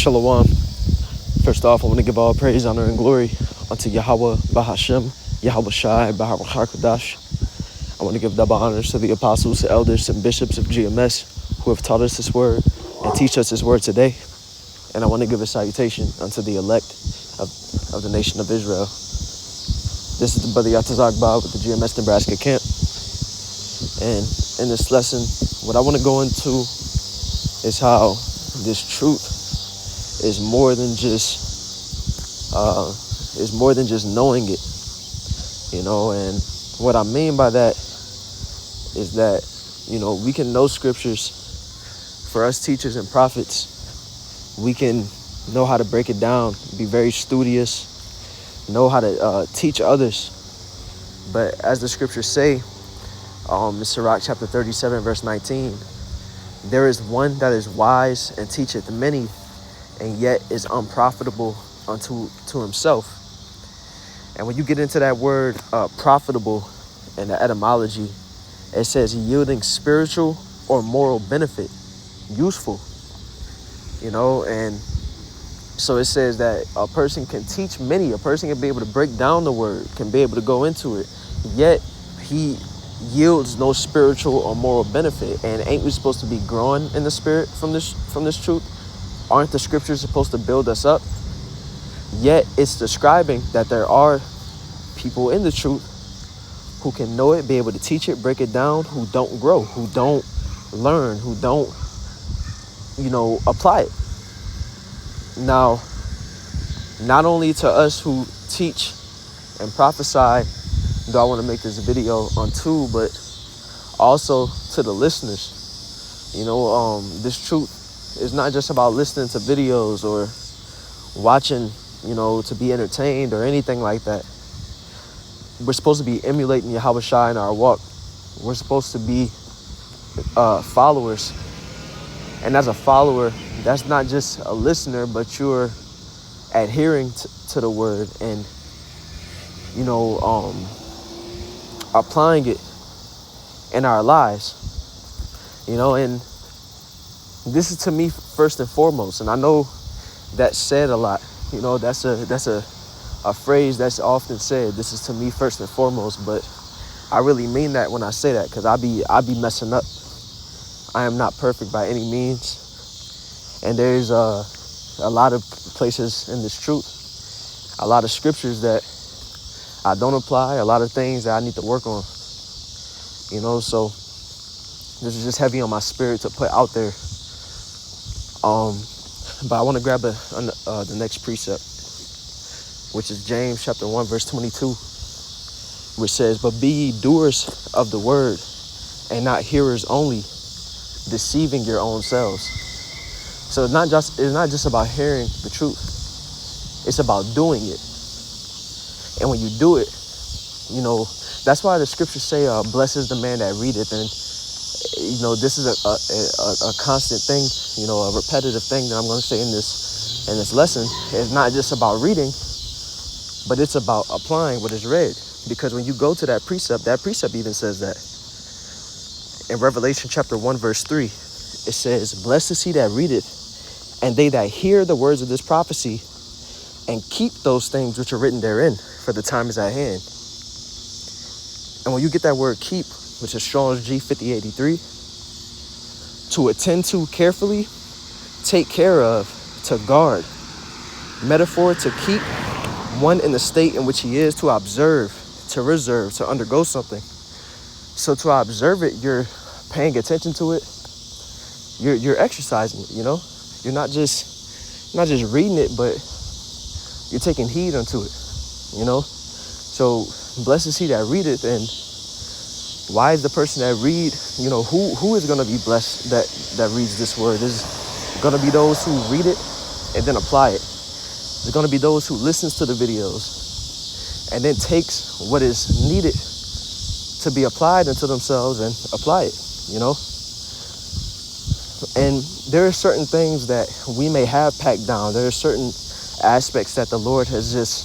Shalom. First off, I want to give all praise, honor, and glory unto Yahweh Bahashem, Yahweh Shai, Bahar HaKadosh. I want to give double honors to the apostles, elders, and bishops of GMS who have taught us this word and teach us this word today. And I want to give a salutation unto the elect of the nation of Israel. This is the brother Yatazak Ba with the GMS Nebraska camp. And in this lesson, what I want to go into is how this truth is more than just knowing it, you know. And what I mean by that is that, you know, we can know scriptures. For us teachers and prophets, we can know how to break it down, be very studious, know how to teach others. But as the scriptures say, in Sirach chapter 37 verse 19, there is one that is wise and teacheth many, and yet is unprofitable unto himself. And when you get into that word profitable in the etymology, it says yielding spiritual or moral benefit, useful, you know. And so it says that a person can teach many, a person can be able to break down the word, can be able to go into it, yet he yields no spiritual or moral benefit. And ain't we supposed to be growing in the spirit from this truth? Aren't the scriptures supposed to build us up? Yet it's describing that there are people in the truth who can know it, be able to teach it, break it down, who don't grow, who don't learn, who don't, you know, apply it. Now, not only to us who teach and prophesy do I want to make this video on too, but also to the listeners. You know, this truth is not just about listening to videos or watching, you know, to be entertained or anything like that. We're supposed to be emulating Yahweh Shai in our walk. We're supposed to be followers. And as a follower, that's not just a listener, but you're adhering to the word and, you know, applying it in our lives, you know. And this is to me first and foremost. And I know that's said a lot, you know, that's a phrase that's often said, this is to me first and foremost, but I really mean that when I say that, because I be messing up. I am not perfect by any means, and there's a lot of places in this truth, a lot of scriptures that I don't apply, a lot of things that I need to work on, you know. So this is just heavy on my spirit to put out there. But I want to grab the next precept, which is James chapter 1 verse 22, which says, "But be ye doers of the word, and not hearers only, deceiving your own selves." So it's not just about hearing the truth. It's about doing it. And when you do it, you know, that's why the scriptures say, blessed is the man that readeth. And, you know, this is a constant thing, you know, a repetitive thing that I'm going to say in this lesson. It's not just about reading, but it's about applying what is read. Because when you go to that precept even says that. In Revelation chapter 1, verse 3, it says, "Blessed is he that readeth, and they that hear the words of this prophecy, and keep those things which are written therein, for the time is at hand." And when you get that word keep, which is Strong's G 5083, to attend to carefully, take care of, to guard. Metaphor, to keep one in the state in which he is, to observe, to reserve, to undergo something. So to observe it, you're paying attention to it. You're exercising it, you know. You're not just reading it, but you're taking heed unto it, you know. So blessed is he that readeth. And why is the person that read, you know, who is going to be blessed that reads this word? Is going to be those who read it and then apply it. There's going to be those who listens to the videos and then takes what is needed to be applied into themselves and apply it, you know. And there are certain things that we may have packed down. There are certain aspects that the Lord has just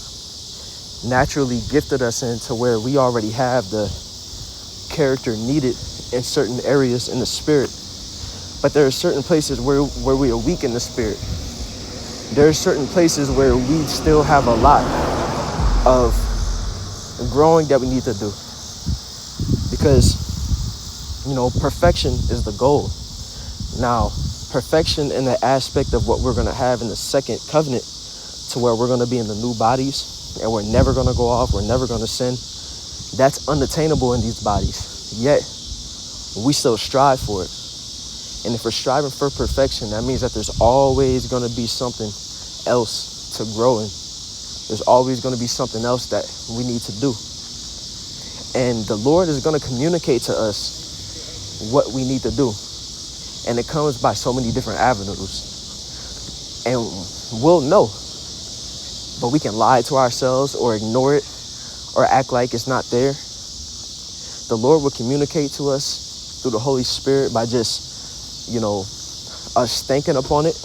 naturally gifted us in, to where we already have the character needed in certain areas in the spirit. But there are certain places where we are weak in the spirit. There are certain places where we still have a lot of growing that we need to do, because, perfection is the goal. Now, perfection in the aspect of what we're going to have in the second covenant, to where we're going to be in the new bodies and we're never going to go off, we're never going to sin, that's unattainable in these bodies. Yet, we still strive for it. And if we're striving for perfection, that means that there's always going to be something else to grow in. There's always going to be something else that we need to do. And the Lord is going to communicate to us what we need to do. And it comes by so many different avenues. And we'll know. But we can lie to ourselves or ignore it or act like it's not there. The Lord will communicate to us through the Holy Spirit by just, us thinking upon it,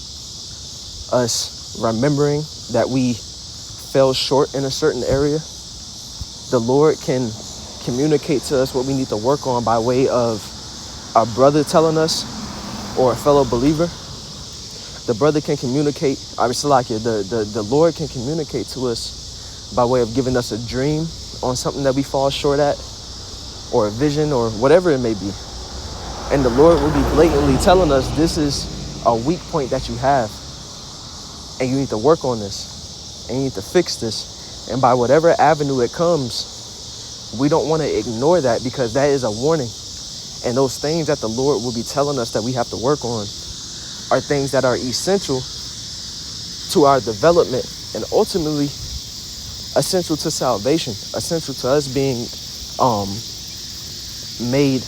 us remembering that we fell short in a certain area. The Lord can communicate to us what we need to work on by way of a brother telling us, or a fellow believer. The brother can communicate, the Lord can communicate to us by way of giving us a dream on something that we fall short at, or a vision, or whatever it may be. And the Lord will be blatantly telling us, this is a weak point that you have, and you need to work on this, and you need to fix this. And by whatever avenue it comes, we don't want to ignore that, because that is a warning. And those things that the Lord will be telling us that we have to work on are things that are essential to our development, and ultimately essential to salvation, essential to us being made,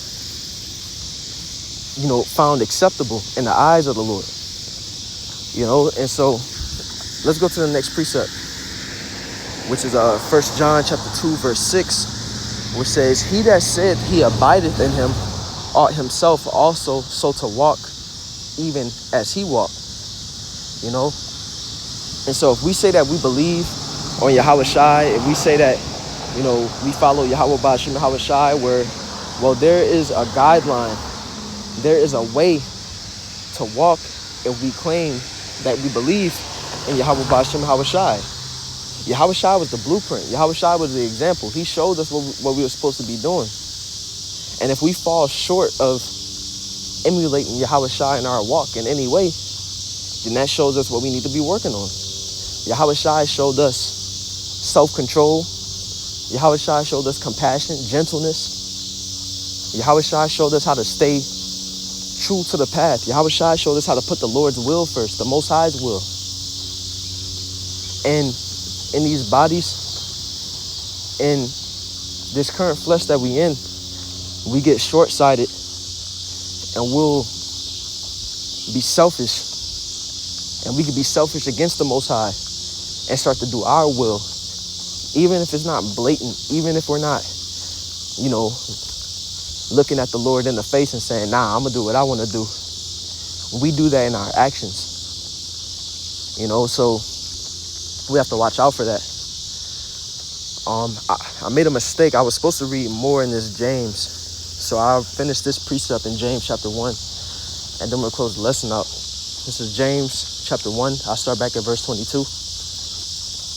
found acceptable in the eyes of the Lord. And so let's go to the next precept, which is 1 John chapter 2, verse 6, which says, he that said he abideth in him ought himself also so to walk, even as he walked. And so if we say that we believe on Yahweh Shai, if we say that, we follow Yahweh Ba'ashem Yahweh Shai, there is a guideline, there is a way to walk if we claim that we believe in Yahweh Ba'ashem Yahweh Shai. Yahweh Shai was the blueprint. Yahweh Shai was the example. He showed us what we were supposed to be doing. And if we fall short of emulating Yahweh Shai in our walk in any way, then that shows us what we need to be working on. Yahweh Shai showed us self-control. Yahweh Shai showed us compassion, gentleness. Yahweh Shai showed us how to stay true to the path. Yahweh Shai showed us how to put the Lord's will first, the Most High's will. And in these bodies, in this current flesh that we in, we get short-sighted and we'll be selfish, and we can be selfish against the Most High and start to do our will, even if it's not blatant, even if we're not, looking at the Lord in the face and saying, nah, I'm gonna do what I want to do. We do that in our actions, so we have to watch out for that. I made a mistake. I was supposed to read more in this James. So I'll finish this precept in James chapter 1, and then we'll close the lesson out. This is James chapter 1. I'll start back at verse 22.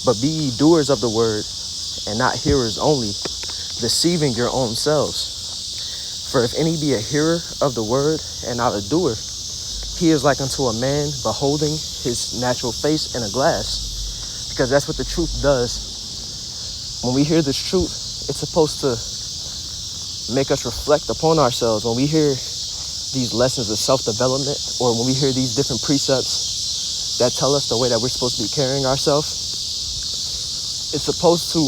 But be ye doers of the word, and not hearers only, deceiving your own selves. For if any be a hearer of the word and not a doer, he is like unto a man beholding his natural face in a glass. Because that's what the truth does. When we hear this truth, it's supposed to make us reflect upon ourselves. When we hear these lessons of self-development, or when we hear these different precepts that tell us the way that we're supposed to be carrying ourselves, it's supposed to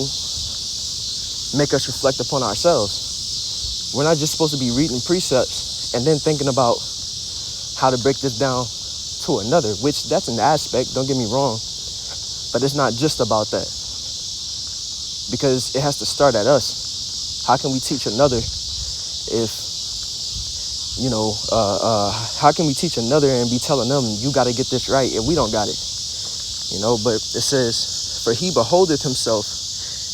make us reflect upon ourselves. We're not just supposed to be reading precepts and then thinking about how to break this down to another, which that's an aspect, don't get me wrong, but it's not just about that, because it has to start at us. How can we teach another if, how can we teach another and be telling them, you got to get this right, if we don't got it? But it says, for he beholdeth himself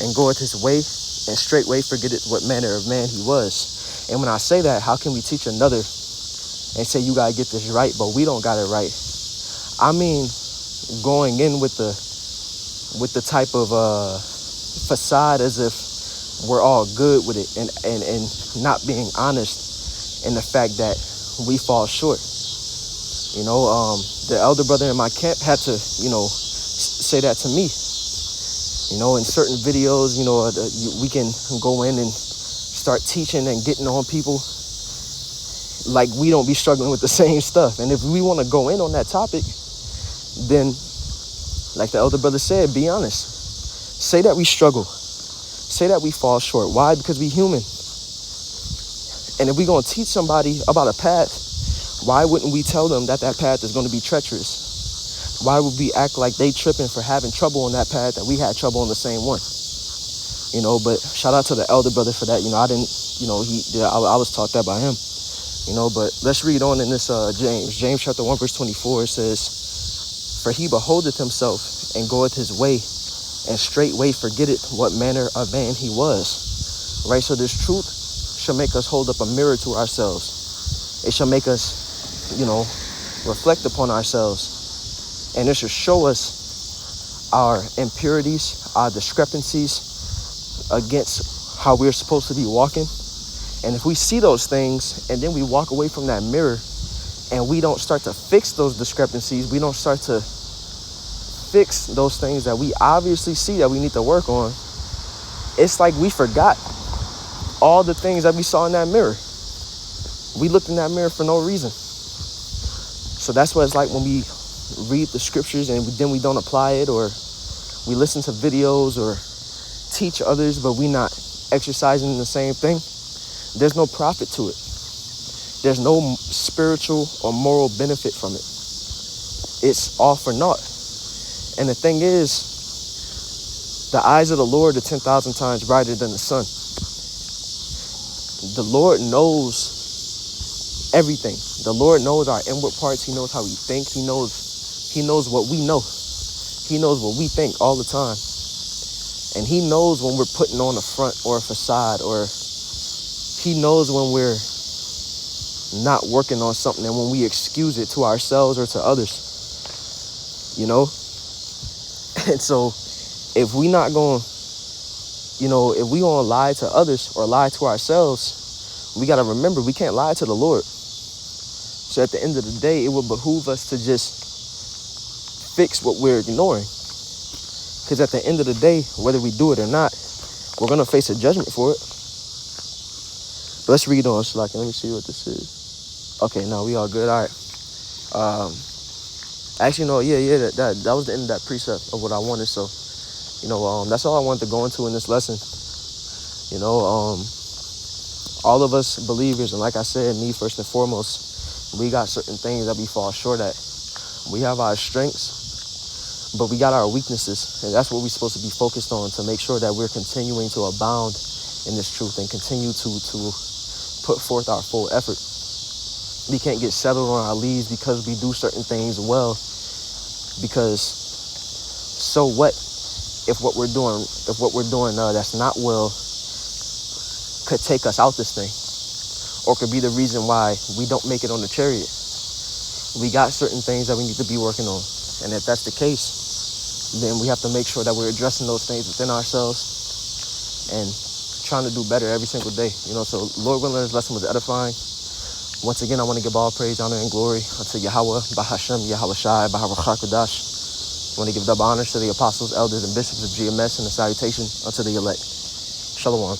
and goeth his way, and straightway forgetteth what manner of man he was. And when I say that, how can we teach another and say, you got to get this right, but we don't got it right? I mean, going in with the type of facade as if we're all good with it, and not being honest in the fact that we fall short. The elder brother in my camp had to, say that to me. In certain videos, we can go in and start teaching and getting on people like we don't be struggling with the same stuff. And if we want to go in on that topic, then, like the elder brother said, be honest. Say that we struggle. Say that we fall short. Why? Because we human. And if we're going to teach somebody about a path, why wouldn't we tell them that path is going to be treacherous? Why would we act like they tripping for having trouble on that path that we had trouble on the same one? But shout out to the elder brother for that. I didn't, I was taught that by him. But let's read on in this James chapter 1 verse 24. It says, "For he beholdeth himself and goeth his way, and straightway forgetteth what manner of man he was." Right? So this truth shall make us hold up a mirror to ourselves. It shall make us, reflect upon ourselves. And it should show us our impurities, our discrepancies against how we're supposed to be walking. And if we see those things and then we walk away from that mirror and we don't start to fix those discrepancies, we don't start to fix those things that we obviously see that we need to work on, it's like we forgot all the things that we saw in that mirror. We looked in that mirror for no reason. So that's what it's like when we read the scriptures and then we don't apply it, or we listen to videos or teach others, but we not exercising the same thing. There's no profit to it. There's no spiritual or moral benefit from it. It's all for naught. And the thing is, the eyes of the Lord are 10,000 times brighter than the sun. The Lord knows everything. The Lord knows our inward parts. He knows how we think. He knows what we know. He knows what we think all the time. And he knows when we're putting on a front or a facade, or he knows when we're not working on something and when we excuse it to ourselves or to others. And so if we not going, if we gonna lie to others or lie to ourselves, we got to remember we can't lie to the Lord. So at the end of the day, it will behoove us to just fix what we're ignoring. Because at the end of the day, whether we do it or not, we're going to face a judgment for it. But let's read on, Shalaki. Let me see what this is. Okay, no, we all good. All right. Actually, no, that was the end of that precept of what I wanted. So, that's all I wanted to go into in this lesson. All of us believers, and like I said, me first and foremost, we got certain things that we fall short at. We have our strengths, but we got our weaknesses, and that's what we're supposed to be focused on, to make sure that we're continuing to abound in this truth and continue to put forth our full effort. We can't get settled on our leaves because we do certain things well, because so what if what we're doing that's not well could take us out this thing, or could be the reason why we don't make it on the chariot. We got certain things that we need to be working on, and if that's the case, then we have to make sure that we're addressing those things within ourselves and trying to do better every single day. So Lord willing, this lesson was edifying. Once again, I want to give all praise, honor, and glory unto Yahweh, Bahashem, Yahweh Shai, Baharuch HaKadosh. I want to give double honors to the apostles, elders, and bishops of GMS, and a salutation unto the elect. Shalom.